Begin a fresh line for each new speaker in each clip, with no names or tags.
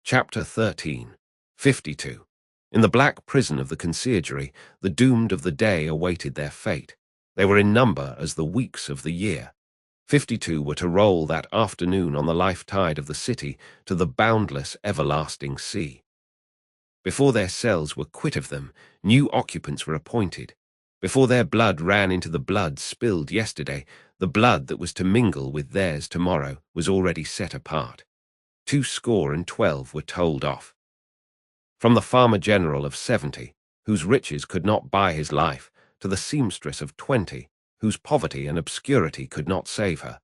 Chapter 13. 52. In the black prison of the conciergerie, the doomed of the day awaited their fate. They were in number as the weeks of the year. 52 were to roll that afternoon on the life tide of the city to the boundless, everlasting sea. Before their cells were quit of them, new occupants were appointed. Before their blood ran into the blood spilled yesterday, the blood that was to mingle with theirs tomorrow was already set apart. 212 were told off. From the farmer general of 70, whose riches could not buy his life, to the seamstress of 20, whose poverty and obscurity could not save her.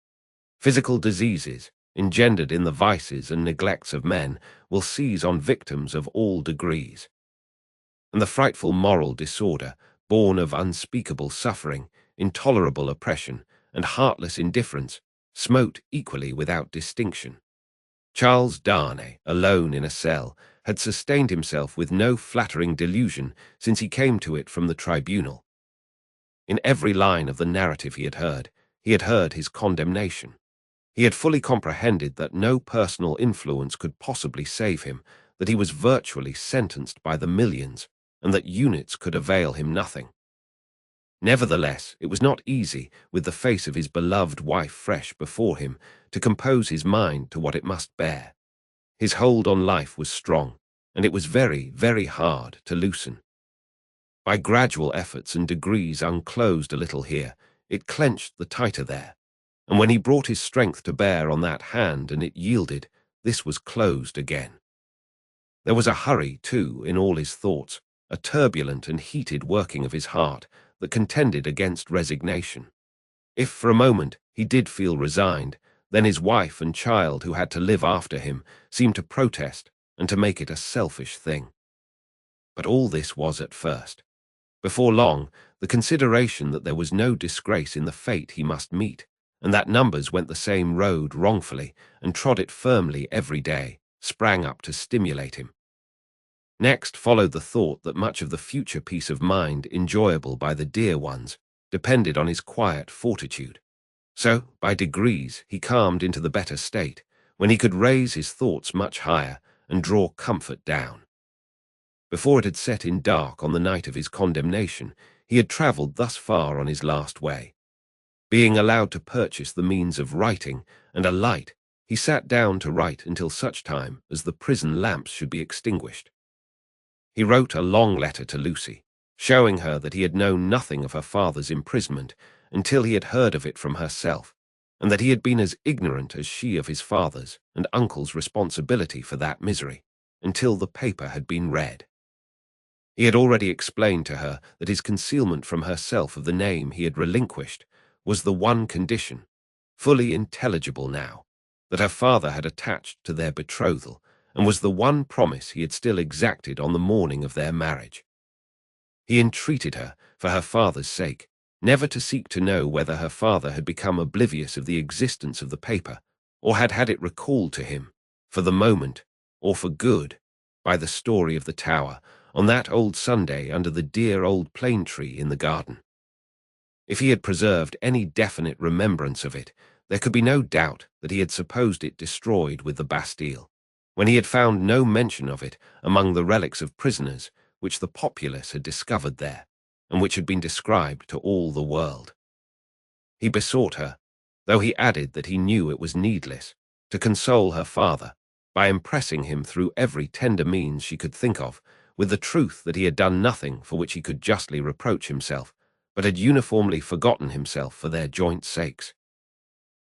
Physical diseases, engendered in the vices and neglects of men, will seize on victims of all degrees. And the frightful moral disorder, born of unspeakable suffering, intolerable oppression, and heartless indifference, smote equally without distinction. Charles Darnay, alone in a cell, had sustained himself with no flattering delusion since he came to it from the tribunal. In every line of the narrative he had heard his condemnation. He had fully comprehended that no personal influence could possibly save him, that he was virtually sentenced by the millions, and that units could avail him nothing. Nevertheless, it was not easy, with the face of his beloved wife fresh before him, to compose his mind to what it must bear. His hold on life was strong, and it was very, very hard to loosen. By gradual efforts and degrees unclosed a little here, it clenched the tighter there, and when he brought his strength to bear on that hand and it yielded, this was closed again. There was a hurry, too, in all his thoughts, a turbulent and heated working of his heart that contended against resignation. If for a moment he did feel resigned, then his wife and child who had to live after him seemed to protest and to make it a selfish thing. But all this was at first. Before long, the consideration that there was no disgrace in the fate he must meet, and that numbers went the same road wrongfully and trod it firmly every day, sprang up to stimulate him. Next followed the thought that much of the future peace of mind enjoyable by the dear ones depended on his quiet fortitude. So, by degrees, he calmed into the better state, when he could raise his thoughts much higher and draw comfort down. Before it had set in dark on the night of his condemnation, he had travelled thus far on his last way. Being allowed to purchase the means of writing and a light, he sat down to write until such time as the prison lamps should be extinguished. He wrote a long letter to Lucy, showing her that he had known nothing of her father's imprisonment until he had heard of it from herself, and that he had been as ignorant as she of his father's and uncle's responsibility for that misery, until the paper had been read. He had already explained to her that his concealment from herself of the name he had relinquished was the one condition, fully intelligible now, that her father had attached to their betrothal, and was the one promise he had still exacted on the morning of their marriage. He entreated her, for her father's sake, never to seek to know whether her father had become oblivious of the existence of the paper, or had had it recalled to him, for the moment, or for good, by the story of the tower, on that old Sunday under the dear old plane tree in the garden. If he had preserved any definite remembrance of it, there could be no doubt that he had supposed it destroyed with the Bastille, when he had found no mention of it among the relics of prisoners which the populace had discovered there, and which had been described to all the world. He besought her, though he added that he knew it was needless, to console her father, by impressing him through every tender means she could think of, with the truth that he had done nothing for which he could justly reproach himself, but had uniformly forgotten himself for their joint sakes.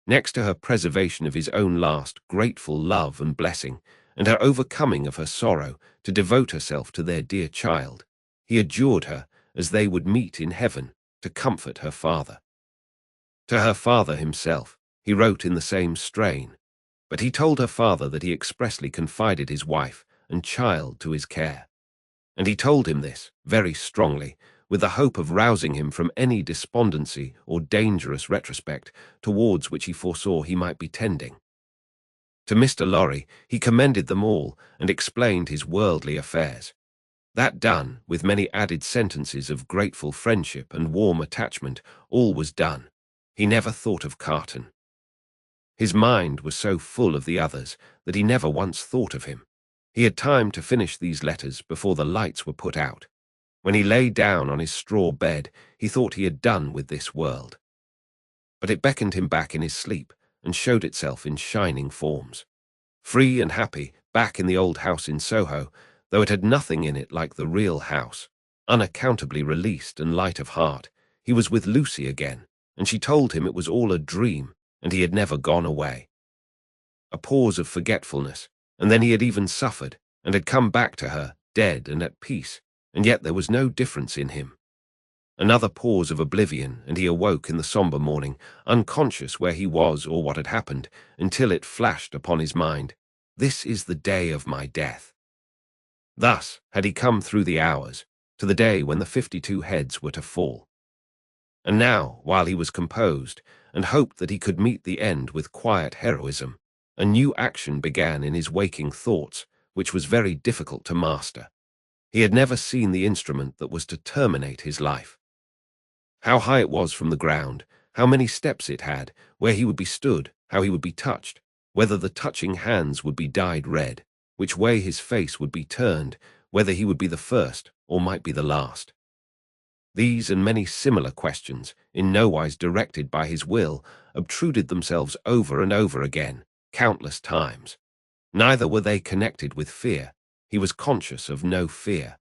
Next to her preservation of his own last grateful love and blessing, and her overcoming of her sorrow to devote herself to their dear child, he adjured her, as they would meet in heaven, to comfort her father. To her father himself, he wrote in the same strain, but he told her father that he expressly confided his wife and child to his care. And he told him this, very strongly, with the hope of rousing him from any despondency or dangerous retrospect towards which he foresaw he might be tending. To Mr. Lorry, he commended them all and explained his worldly affairs. That done, with many added sentences of grateful friendship and warm attachment, all was done. He never thought of Carton. His mind was so full of the others that he never once thought of him. He had time to finish these letters before the lights were put out. When he lay down on his straw bed, he thought he had done with this world. But it beckoned him back in his sleep and showed itself in shining forms. Free and happy, back in the old house in Soho, though it had nothing in it like the real house. Unaccountably released and light of heart, he was with Lucy again, and she told him it was all a dream, and he had never gone away. A pause of forgetfulness, and then he had even suffered, and had come back to her, dead and at peace, and yet there was no difference in him. Another pause of oblivion, and he awoke in the sombre morning, unconscious where he was or what had happened, until it flashed upon his mind, "This is the day of my death." Thus had he come through the hours, to the day when the 52 heads were to fall. And now, while he was composed, and hoped that he could meet the end with quiet heroism, a new action began in his waking thoughts, which was very difficult to master. He had never seen the instrument that was to terminate his life. How high it was from the ground, how many steps it had, where he would be stood, how he would be touched, whether the touching hands would be dyed red, which way his face would be turned, whether he would be the first or might be the last. These and many similar questions, in nowise directed by his will, obtruded themselves over and over again, countless times. Neither were they connected with fear. He was conscious of no fear.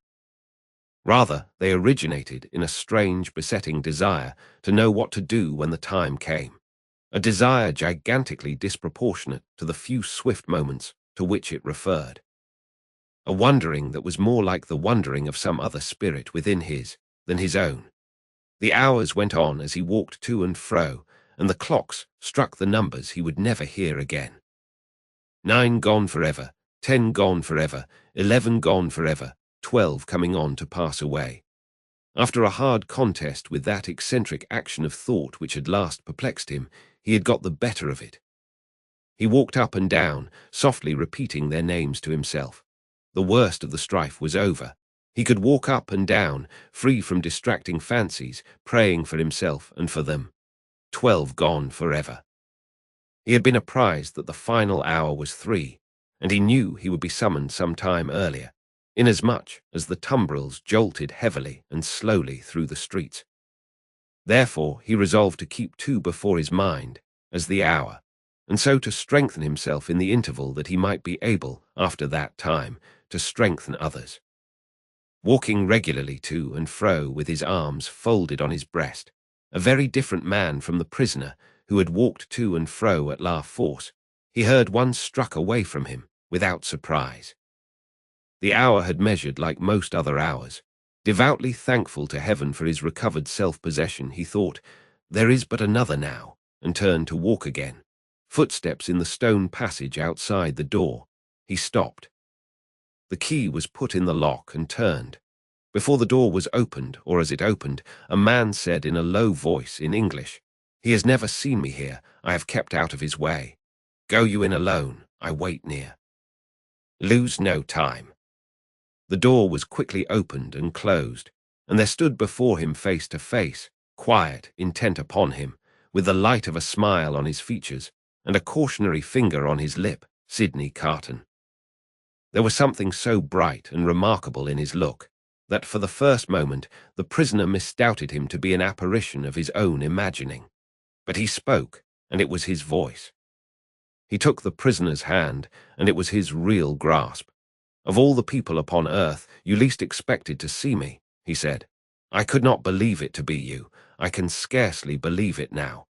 Rather, they originated in a strange, besetting desire to know what to do when the time came, a desire gigantically disproportionate to the few swift moments to which it referred. A wondering that was more like the wondering of some other spirit within his than his own. The hours went on as he walked to and fro, and the clocks struck the numbers he would never hear again. 9 gone forever, 10 gone forever, 11 gone forever, 12 coming on to pass away. After a hard contest with that eccentric action of thought which had last perplexed him, he had got the better of it. He walked up and down, softly repeating their names to himself. The worst of the strife was over. He could walk up and down, free from distracting fancies, praying for himself and for them. 12 gone forever. He had been apprised that the final hour was 3, and he knew he would be summoned some time earlier, inasmuch as the tumbrils jolted heavily and slowly through the streets. Therefore he resolved to keep 2 before his mind as the hour, and so to strengthen himself in the interval that he might be able, after that time, to strengthen others. Walking regularly to and fro with his arms folded on his breast, a very different man from the prisoner who had walked to and fro at La Force, he heard one struck away from him without surprise. The hour had measured like most other hours. Devoutly thankful to heaven for his recovered self-possession, he thought, "There is but another now," and turned to walk again. Footsteps in the stone passage outside the door. He stopped. The key was put in the lock and turned. Before the door was opened, or as it opened, a man said in a low voice in English, "He has never seen me here. I have kept out of his way. Go you in alone. I wait near. Lose no time." The door was quickly opened and closed, and there stood before him face to face, quiet, intent upon him, with the light of a smile on his features and a cautionary finger on his lip, Sidney Carton. There was something so bright and remarkable in his look that for the first moment the prisoner misdoubted him to be an apparition of his own imagining. But he spoke, and it was his voice. He took the prisoner's hand, and it was his real grasp. "Of all the people upon earth, you least expected to see me," he said. "I could not believe it to be you. I can scarcely believe it now."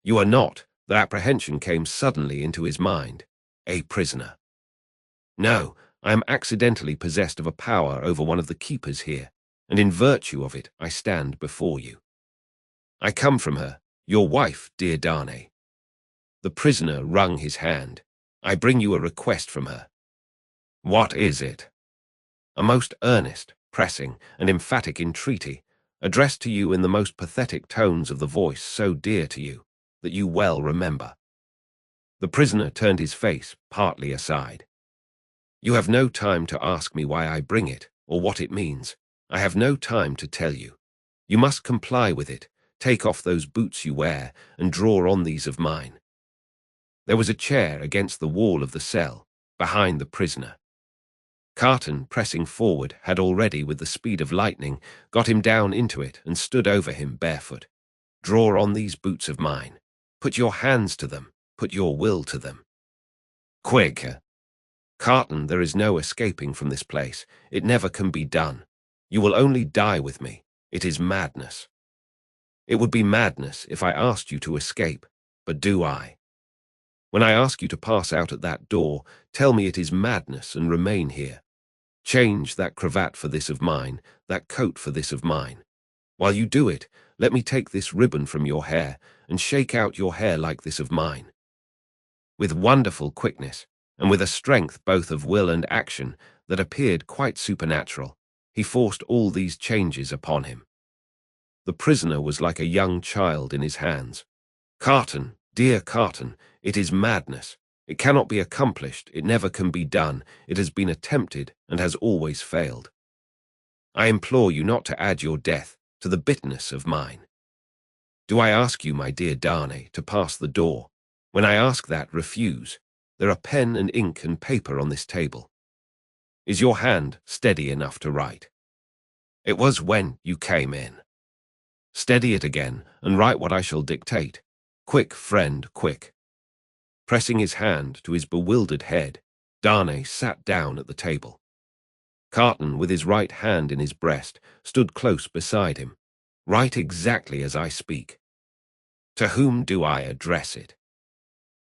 "You are not," the apprehension came suddenly into his mind, "a prisoner." "No, I am accidentally possessed of a power over one of the keepers here, and in virtue of it I stand before you. I come from her, your wife, dear Darnay." The prisoner wrung his hand. "I bring you a request from her." "What is it?" "A most earnest, pressing, and emphatic entreaty, addressed to you in the most pathetic tones of the voice so dear to you, that you well remember." The prisoner turned his face partly aside. "You have no time to ask me why I bring it, or what it means. I have no time to tell you. You must comply with it, take off those boots you wear, and draw on these of mine." There was a chair against the wall of the cell, behind the prisoner, Carton, pressing forward, had already, with the speed of lightning, got him down into it and stood over him barefoot. "Draw on these boots of mine. Put your hands to them. Put your will to them. Quick! Carton, there is no escaping from this place. It never can be done. You will only die with me. It is madness. It would be madness if I asked you to escape, but do I? When I ask you to pass out at that door, tell me it is madness and remain here. Change that cravat for this of mine, that coat for this of mine. While you do it, let me take this ribbon from your hair and shake out your hair like this of mine." With wonderful quickness, and with a strength both of will and action that appeared quite supernatural, he forced all these changes upon him. The prisoner was like a young child in his hands. "Carton, dear Carton, it is madness. It cannot be accomplished, it never can be done, it has been attempted and has always failed. I implore you not to add your death to the bitterness of mine. Do I ask you, my dear Darnay, to pass the door? When I ask that, refuse. There are pen and ink and paper on this table. Is your hand steady enough to write? It was when you came in. Steady it again and write what I shall dictate. Quick, friend, quick." Pressing his hand to his bewildered head, Darnay sat down at the table. Carton, with his right hand in his breast, stood close beside him. "Write exactly as I speak." "To whom do I address it?"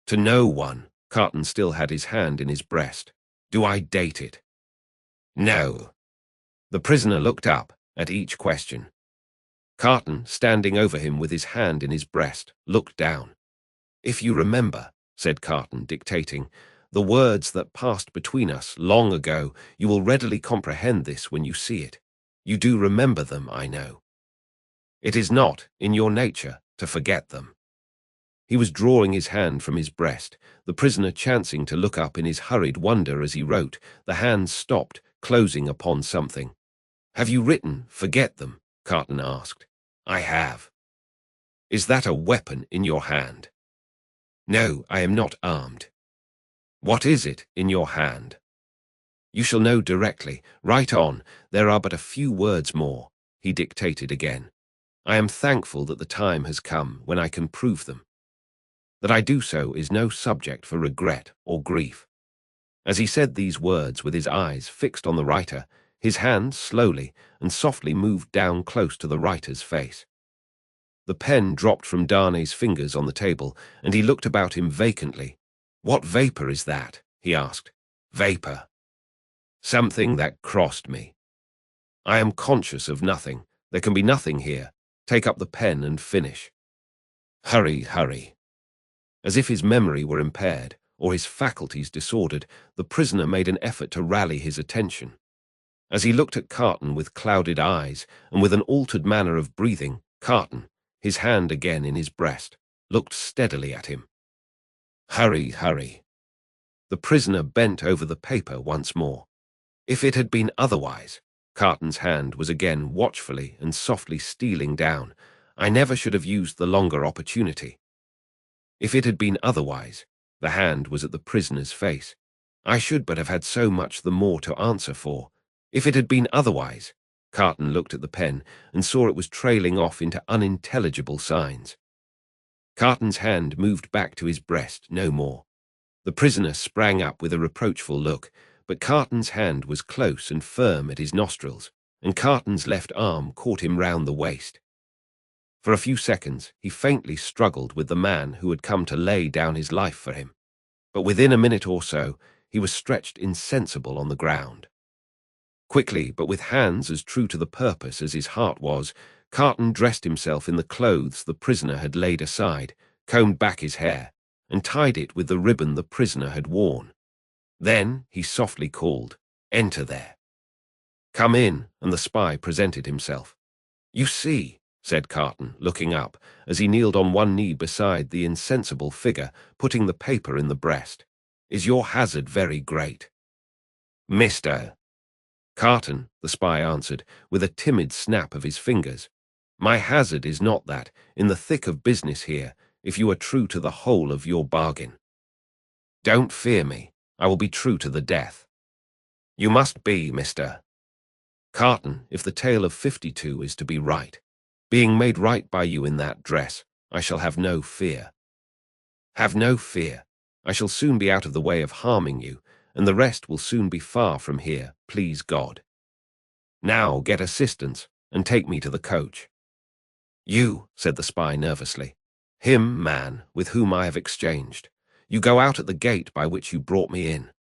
"To no one." Carton still had his hand in his breast. "Do I date it?" "No." The prisoner looked up at each question. Carton, standing over him with his hand in his breast, looked down. "If you remember," said Carton, dictating, "the words that passed between us long ago, you will readily comprehend this when you see it. You do remember them, I know. It is not in your nature to forget them." He was drawing his hand from his breast, the prisoner chancing to look up in his hurried wonder as he wrote. The hand stopped, closing upon something. "Have you written, 'Forget them'?" Carton asked. "I have." "Is that a weapon in your hand?" "No, I am not armed." "What is it in your hand?" "You shall know directly. Write on. There are but a few words more." He dictated again. "I am thankful that the time has come when I can prove them. That I do so is no subject for regret or grief." As he said these words with his eyes fixed on the writer, his hand slowly and softly moved down close to the writer's face. The pen dropped from Darnay's fingers on the table, and he looked about him vacantly. "What vapor is that?" he asked. "Vapor. Something that crossed me. I am conscious of nothing. There can be nothing here. Take up the pen and finish." "Hurry, hurry." As if his memory were impaired, or his faculties disordered, the prisoner made an effort to rally his attention. As he looked at Carton with clouded eyes and with an altered manner of breathing, Carton, his hand again in his breast, looked steadily at him. "Hurry, hurry." The prisoner bent over the paper once more. If it had been otherwise, Carton's hand was again watchfully and softly stealing down. "I never should have used the longer opportunity." If it had been otherwise, the hand was at the prisoner's face. "I should but have had so much the more to answer for." If it had been otherwise, Carton looked at the pen and saw it was trailing off into unintelligible signs. Carton's hand moved back to his breast no more. The prisoner sprang up with a reproachful look, but Carton's hand was close and firm at his nostrils, and Carton's left arm caught him round the waist. For a few seconds he faintly struggled with the man who had come to lay down his life for him, but within a minute or so he was stretched insensible on the ground. Quickly, but with hands as true to the purpose as his heart was, Carton dressed himself in the clothes the prisoner had laid aside, combed back his hair, and tied it with the ribbon the prisoner had worn. Then he softly called, "Enter there." "Come in," and the spy presented himself. "You see," said Carton, looking up, as he kneeled on one knee beside the insensible figure, putting the paper in the breast, "is your hazard very great?" "Mr. Carton," the spy answered, with a timid snap of his fingers, "my hazard is not that, in the thick of business here, if you are true to the whole of your bargain. Don't fear me, I will be true to the death." You must be, Mr. Carton, if the tale of 52 is to be right. Being made right by you in that dress, I shall have no fear. Have no fear. I shall soon be out of the way of harming you, and the rest will soon be far from here, please God. Now get assistance, and take me to the coach. You, said the spy nervously. Him, man, with whom I have exchanged. You go out at the gate by which you brought me in.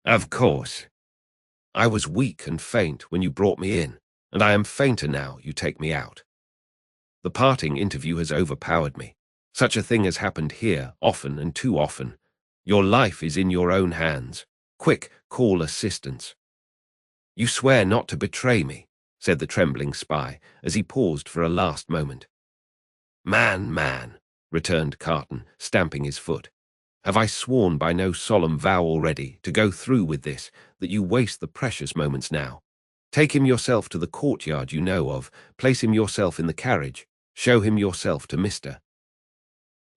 Of course. I was weak and faint when you brought me in, and I am fainter now you take me out. The parting interview has overpowered me. Such a thing has happened here, often and too often. Your life is in your own hands. Quick, call assistance. You swear not to betray me, said the trembling spy, as he paused for a last moment. Man, returned Carton, stamping his foot. Have I sworn by no solemn vow already to go through with this, that you waste the precious moments now? Take him yourself to the courtyard you know of, place him yourself in the carriage, show him yourself to Mr.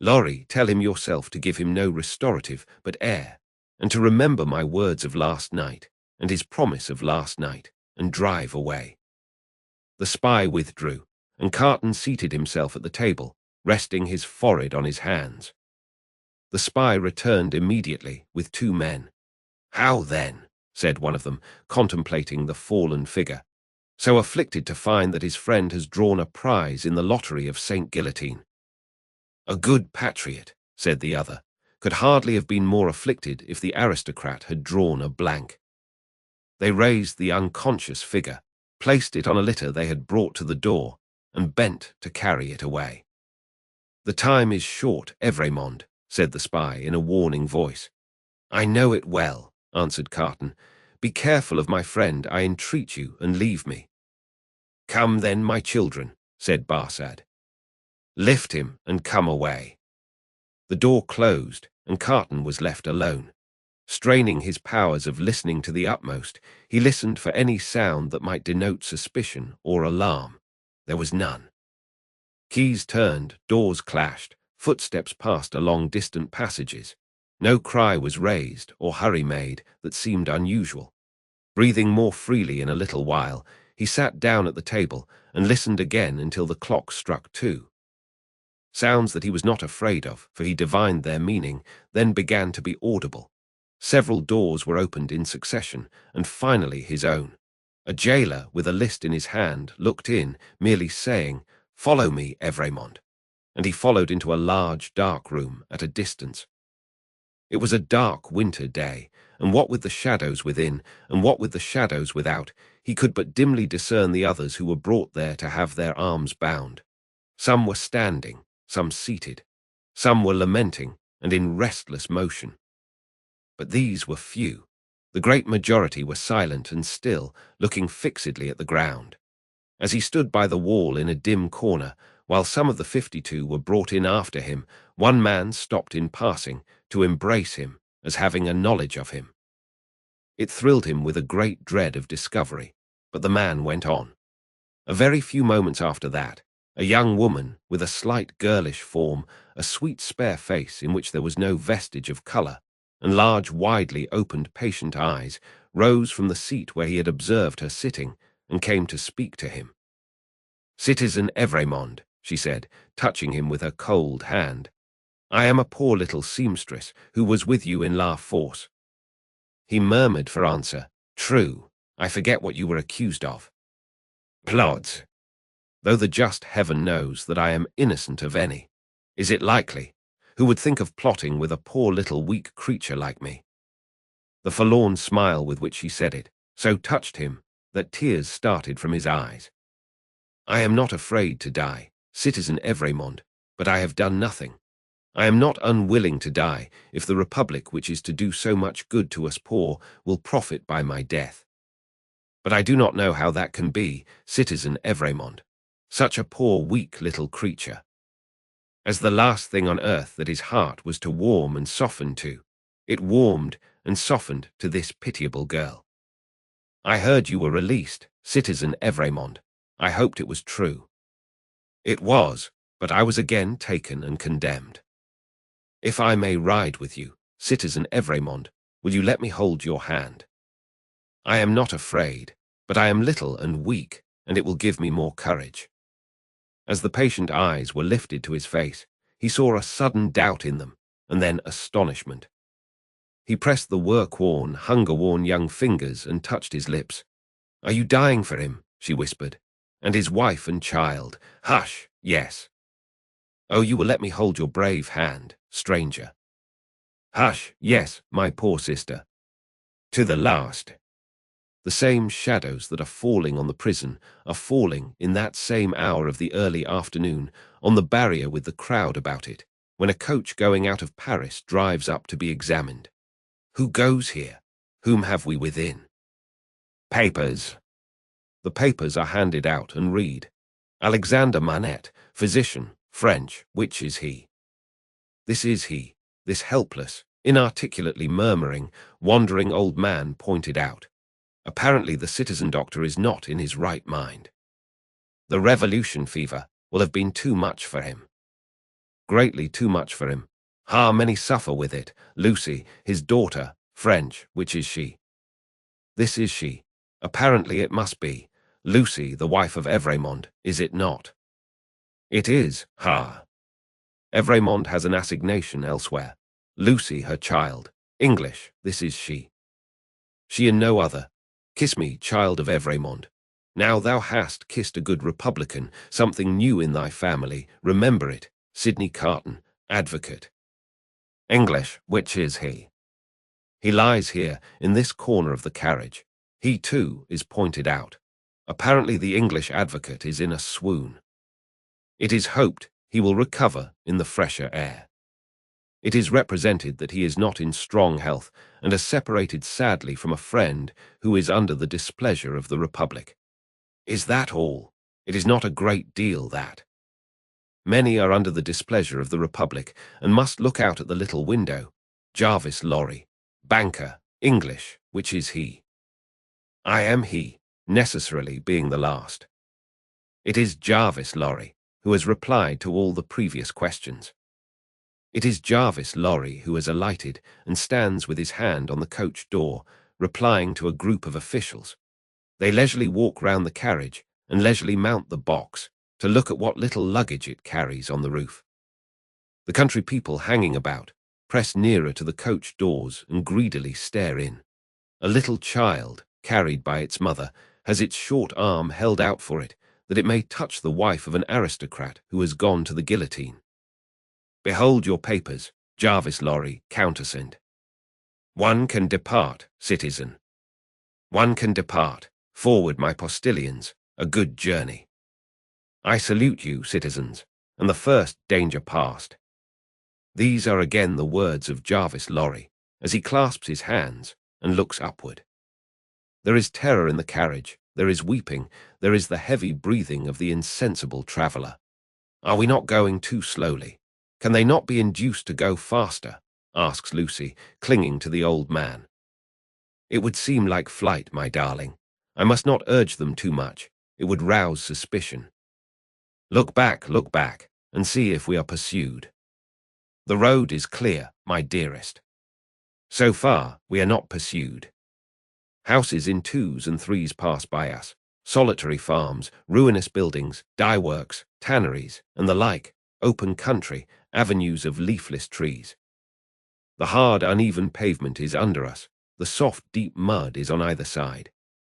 Lorry, tell him yourself to give him no restorative but air, and to remember my words of last night, and his promise of last night, and drive away. The spy withdrew, and Carton seated himself at the table, resting his forehead on his hands. The spy returned immediately with 2 men. How then, said one of them, contemplating the fallen figure, so afflicted to find that his friend has drawn a prize in the lottery of St. Guillotine. A good patriot, said the other, could hardly have been more afflicted if the aristocrat had drawn a blank. They raised the unconscious figure, placed it on a litter they had brought to the door, and bent to carry it away. The time is short, Evrémonde, said the spy in a warning voice. I know it well, answered Carton. Be careful of my friend, I entreat you, and leave me. Come then, my children, said Barsad. Lift him and come away. The door closed, and Carton was left alone. Straining his powers of listening to the utmost, he listened for any sound that might denote suspicion or alarm. There was none. Keys turned, doors clashed, footsteps passed along distant passages. No cry was raised or hurry made that seemed unusual. Breathing more freely in a little while, he sat down at the table and listened again until the clock struck 2. Sounds that he was not afraid of, for he divined their meaning, then began to be audible. Several doors were opened in succession, and finally his own. A jailer with a list in his hand looked in, merely saying, Follow me, Evrémonde, and he followed into a large, dark room at a distance. It was a dark winter day, and what with the shadows within, and what with the shadows without, he could but dimly discern the others who were brought there to have their arms bound. Some were standing, some seated, some were lamenting and in restless motion. But these were few. The great majority were silent and still, looking fixedly at the ground. As he stood by the wall in a dim corner, while some of the 52 were brought in after him, one man stopped in passing to embrace him as having a knowledge of him. It thrilled him with a great dread of discovery, but the man went on. A very few moments after that, a young woman with a slight girlish form, a sweet spare face in which there was no vestige of colour, and large widely opened patient eyes, rose from the seat where he had observed her sitting, and came to speak to him. Citizen Evrémonde, she said, touching him with her cold hand, I am a poor little seamstress who was with you in La Force. He murmured for answer, True, I forget what you were accused of. Plods. Though the just heaven knows that I am innocent of any. Is it likely? Who would think of plotting with a poor little weak creature like me? The forlorn smile with which she said it so touched him that tears started from his eyes. I am not afraid to die, citizen Evrémonde, but I have done nothing. I am not unwilling to die if the Republic which is to do so much good to us poor will profit by my death. But I do not know how that can be, citizen Evrémonde, such a poor weak little creature. As the last thing on earth that his heart was to warm and soften to, it warmed and softened to this pitiable girl. I heard you were released, citizen Evrémonde. I hoped it was true. It was, but I was again taken and condemned. If I may ride with you, citizen Evrémonde, will you let me hold your hand? I am not afraid, but I am little and weak, and it will give me more courage." As the patient eyes were lifted to his face, he saw a sudden doubt in them, and then astonishment. He pressed the work-worn, hunger-worn young fingers and touched his lips. "Are you dying for him?" she whispered. "And his wife and child? Hush, yes. Oh, you will let me hold your brave hand, stranger. Hush, yes, my poor sister. To the last." The same shadows that are falling on the prison are falling in that same hour of the early afternoon on the barrier with the crowd about it, when a coach going out of Paris drives up to be examined. Who goes here? Whom have we within? Papers. The papers are handed out and read. Alexander Manette, physician, French, which is he? This is he, this helpless, inarticulately murmuring, wandering old man pointed out. Apparently the citizen doctor is not in his right mind. The revolution fever will have been too much for him. Greatly too much for him. Many suffer with it. Lucy, his daughter, French, which is she? This is she. Apparently it must be. Lucy, the wife of Evrémonde, is it not? It is, Evrémonde has an assignation elsewhere. Lucy, her child. English, this is she. She and no other. Kiss me, child of Evrémonde. Now thou hast kissed a good Republican, something new in thy family, remember it. Sidney Carton, advocate. English, which is he? He lies here, in this corner of the carriage. He, too, is pointed out. Apparently the English advocate is in a swoon. It is hoped he will recover in the fresher air. It is represented that he is not in strong health and has separated sadly from a friend who is under the displeasure of the Republic. Is that all? It is not a great deal, that. Many are under the displeasure of the Republic and must look out at the little window. Jarvis Lorry, banker, English, which is he? I am he, necessarily being the last. It is Jarvis Lorry, who has replied to all the previous questions. It is Jarvis Lorry who has alighted and stands with his hand on the coach door, replying to a group of officials. They leisurely walk round the carriage and leisurely mount the box to look at what little luggage it carries on the roof. The country people hanging about press nearer to the coach doors and greedily stare in. A little child, carried by its mother, has its short arm held out for it, that it may touch the wife of an aristocrat who has gone to the guillotine. Behold your papers, Jarvis Lorry, countersend. One can depart, citizen. One can depart. Forward, my postilions, a good journey. I salute you, citizens, and the first danger past. These are again the words of Jarvis Lorry, as he clasps his hands and looks upward. There is terror in the carriage, there is weeping, there is the heavy breathing of the insensible traveller. Are we not going too slowly? Can they not be induced to go faster? Asks Lucy, clinging to the old man. It would seem like flight, my darling. I must not urge them too much. It would rouse suspicion. Look back, and see if we are pursued. The road is clear, my dearest. So far, we are not pursued. Houses in twos and threes pass by us, solitary farms, ruinous buildings, dye works, tanneries, and the like, open country, avenues of leafless trees. The hard, uneven pavement is under us, the soft, deep mud is on either side.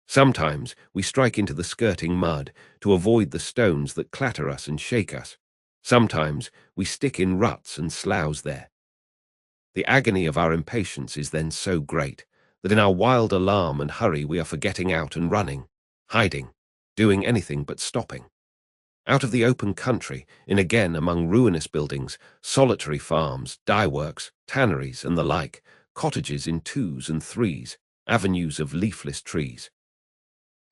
Sometimes we strike into the skirting mud to avoid the stones that clatter us and shake us. Sometimes we stick in ruts and sloughs there. The agony of our impatience is then so great that in our wild alarm and hurry we are forgetting out and running, hiding, doing anything but stopping. Out of the open country, in again among ruinous buildings, solitary farms, dye works, tanneries, and the like, cottages in twos and threes, avenues of leafless trees.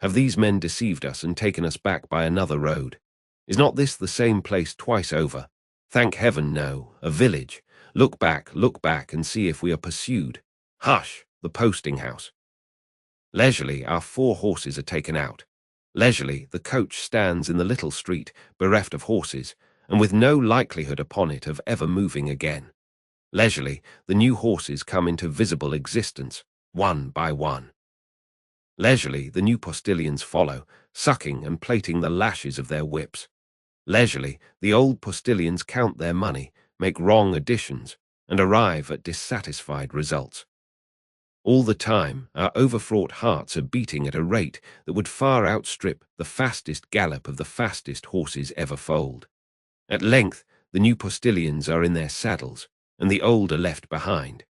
Have these men deceived us and taken us back by another road? Is not this the same place twice over? Thank heaven, no, a village. Look back, and see if we are pursued. Hush, the posting-house. Leisurely, our 4 horses are taken out. Leisurely, the coach stands in the little street, bereft of horses, and with no likelihood upon it of ever moving again. Leisurely, the new horses come into visible existence, one by one. Leisurely, the new postilions follow, sucking and plaiting the lashes of their whips. Leisurely, the old postilions count their money, make wrong additions, and arrive at dissatisfied results. All the time, our overfraught hearts are beating at a rate that would far outstrip the fastest gallop of the fastest horses ever foaled. At length, the new postilions are in their saddles, and the old are left behind.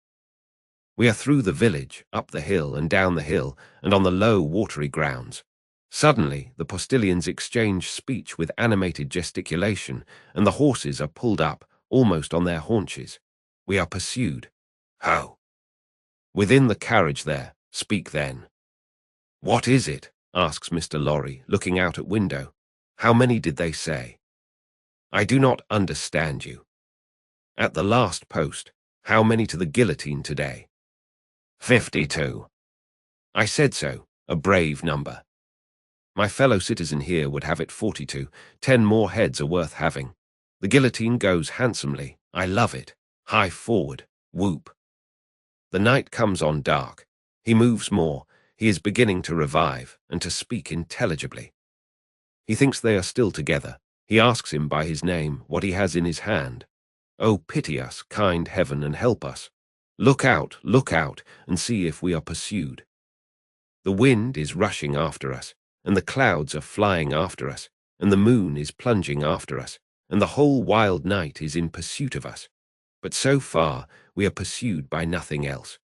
We are through the village, up the hill and down the hill, and on the low, watery grounds. Suddenly, the postilions exchange speech with animated gesticulation, and the horses are pulled up, almost on their haunches. We are pursued. Ho! Within the carriage there, speak then. What is it? Asks Mr. Lorry, looking out at window. How many did they say? I do not understand you. At the last post, how many to the guillotine today? 52. I said so, a brave number. My fellow citizen here would have it 42. 10 more heads are worth having. The guillotine goes handsomely. I love it. High forward. Whoop. The night comes on dark. He moves more. He is beginning to revive and to speak intelligibly. He thinks they are still together. He asks him by his name what he has in his hand. Oh, pity us, kind heaven, and help us. Look out, and see if we are pursued. The wind is rushing after us, and the clouds are flying after us, and the moon is plunging after us, and the whole wild night is in pursuit of us. But so far we are pursued by nothing else.